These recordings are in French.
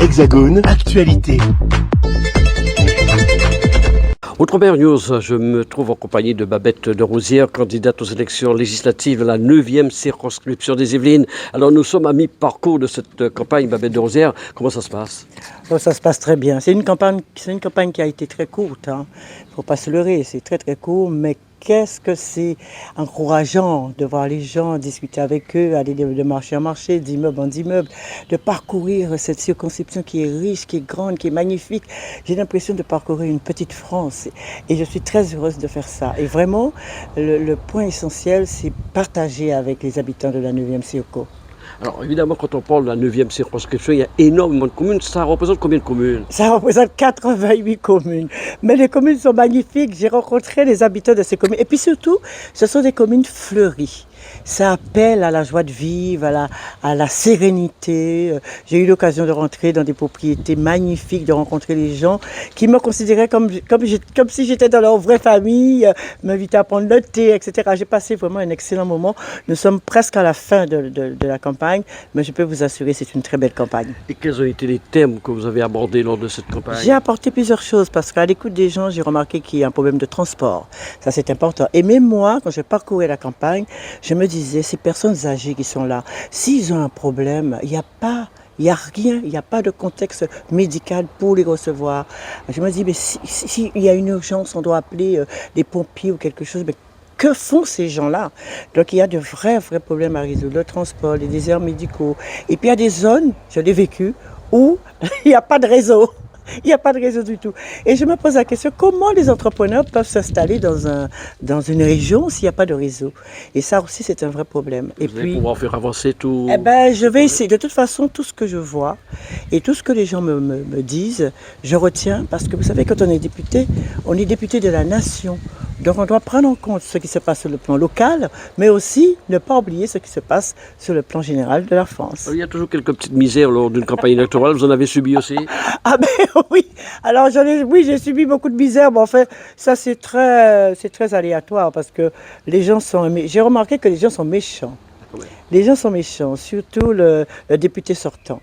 Hexagone Actualité. Outre-mer News, je me trouve en compagnie de Babette de Rouzières, candidate aux élections législatives à la 9e circonscription des Yvelines. Alors nous sommes à mi-parcours de cette campagne, Babette de Rouzières. Comment ça se passe? Oh, ça se passe très bien. C'est une campagne qui a été très courte. Hein. Faut pas se leurrer, c'est très très court, mais qu'est-ce que c'est encourageant de voir les gens, discuter avec eux, aller de marché en marché, d'immeuble en immeuble, de parcourir cette circonscription qui est riche, qui est grande, qui est magnifique. J'ai l'impression de parcourir une petite France et je suis très heureuse de faire ça. Et vraiment, le point essentiel, c'est partager avec les habitants de la 9e Circo. Alors évidemment, quand on parle de la 9e circonscription, il y a énormément de communes. Ça représente combien de communes? Ça représente 88 communes. Mais les communes sont magnifiques. J'ai rencontré les habitants de ces communes. Et puis surtout, ce sont des communes fleuries. Ça appelle à la joie de vivre, à la sérénité. J'ai eu l'occasion de rentrer dans des propriétés magnifiques, de rencontrer les gens qui me considéraient comme si j'étais dans leur vraie famille, m'invitaient à prendre le thé, etc. J'ai passé vraiment un excellent moment. Nous sommes presque à la fin de la campagne, mais je peux vous assurer que c'est une très belle campagne. Et quels ont été les thèmes que vous avez abordés lors de cette campagne? J'ai apporté plusieurs choses parce qu'à l'écoute des gens, j'ai remarqué qu'il y a un problème de transport. Ça, c'est important. Et même moi, quand je parcourais la campagne, je me disais, ces personnes âgées qui sont là, s'ils ont un problème, il n'y a rien, il n'y a pas de contexte médical pour les recevoir. Je me dis, mais s'il y a une urgence, on doit appeler les pompiers ou quelque chose. Mais que font ces gens-là? Donc il y a de vrais problèmes à résoudre, le transport, les déserts médicaux. Et puis il y a des zones, je l'ai vécu, où il n'y a pas de réseau. Il n'y a pas de réseau du tout. Et je me pose la question, comment les entrepreneurs peuvent s'installer dans une région s'il n'y a pas de réseau? Et ça aussi, c'est un vrai problème. Et puis, allez pouvoir faire avancer tout? Eh ben, je vais essayer. De toute façon, tout ce que je vois et tout ce que les gens me disent, je retiens. Parce que vous savez, quand on est député de la nation. Donc on doit prendre en compte ce qui se passe sur le plan local, mais aussi ne pas oublier ce qui se passe sur le plan général de la France. Il y a toujours quelques petites misères lors d'une campagne électorale, vous en avez subi aussi? Ah ben oui, alors j'ai subi beaucoup de misère, mais en fait, ça c'est très aléatoire parce que les gens j'ai remarqué que les gens sont méchants. Les gens sont méchants, surtout le député sortant.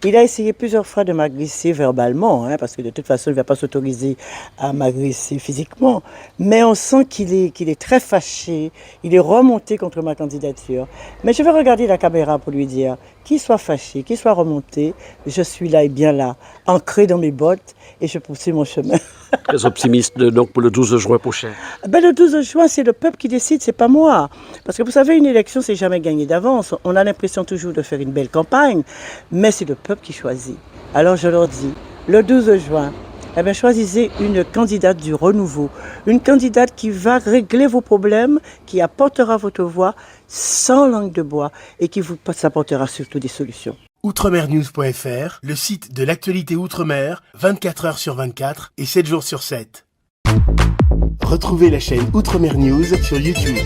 Il a essayé plusieurs fois de m'agresser verbalement, hein, parce que de toute façon, il ne va pas s'autoriser à m'agresser physiquement. Mais on sent qu'il est très fâché, il est remonté contre ma candidature. Mais je vais regarder la caméra pour lui dire, qu'il soit fâché, qu'il soit remonté, je suis là et bien là, ancré dans mes bottes, et je poursuis mon chemin. Très optimiste donc pour le 12 juin prochain. Ben, le 12 juin, c'est le peuple qui décide, c'est pas moi. Parce que vous savez, une élection, c'est jamais gagné d'avance. On a l'impression toujours de faire une belle campagne, mais c'est le peuple qui choisit. Alors je leur dis, le 12 juin, eh bien, choisissez une candidate du renouveau, une candidate qui va régler vos problèmes, qui apportera votre voix sans langue de bois et qui vous apportera surtout des solutions. Outremernews.fr, le site de l'actualité Outre-mer, 24 heures sur 24 et 7 jours sur 7. Retrouvez la chaîne Outremer News sur YouTube.